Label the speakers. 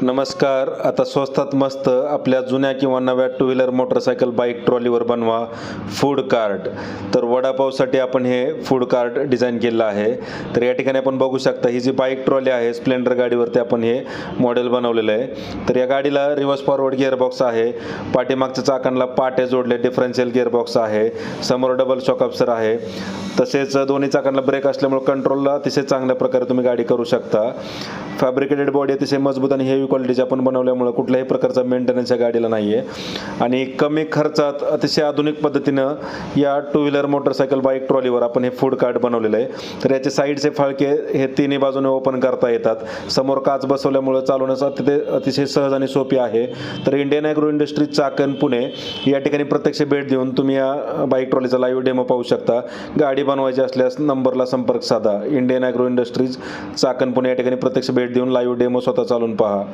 Speaker 1: नमस्कार. आता स्वस्तात मस्त आपल्या जुन्या किंवा नव्या टू व्हीलर मोटरसायकल बाईक ट्रॉलीवर बनवा फूड कार्ट. तर वडापावसाठी आपण हे फूड कार्ट डिझाईन केलेलं आहे. तर या ठिकाणी आपण बघू शकता ही जी बाईक ट्रॉली आहे स्प्लेंडर गाडीवरती आपण हे मॉडेल बनवलेलं आहे. तर या गाडीला रिव्हर्स फॉरवर्ड गिअरबॉक्स आहे, पाठीमागच्या चाकांना पाटे जोडले डिफरन्शियल गिअरबॉक्स आहे, समोर डबल शॉक अब्सर आहे, तसेच दोन्ही चाकांना ब्रेक असल्यामुळे कंट्रोलला अतिशय चांगल्या प्रकारे तुम्ही गाडी करू शकता. फॅब्रिकेटेड बॉडी अतिशय मजबूत आणि हेवी क्वालिटीची आपण बनवल्यामुळे कुठल्याही प्रकारचा मेंटेनन्स या गाडीला नाही आहे आणि कमी खर्चात अतिशय आधुनिक पद्धतीनं या टू व्हीलर मोटरसायकल बाईक ट्रॉलीवर आपण हे फूड कार्ट बनवलेलं आहे. तर याचे साईडचे फाळके हे तिन्ही बाजूने ओपन करता येतात. समोर काच बसवल्यामुळे चालवण्यास अतिशय सहज आणि सोपी आहे. तर Indian agro industries Chakan Pune या ठिकाणी प्रत्यक्ष भेट देऊन तुम्ही या बाईक ट्रॉलीचा लाईव्ह डेमो पाहू शकता. गाडी बनवायची असल्यास नंबरला संपर्क साधा. Indian agro industries Chakan Pune या ठिकाणी प्रत्यक्ष भेट देऊन लाईव्ह डेमो स्वतः चालवून पहा.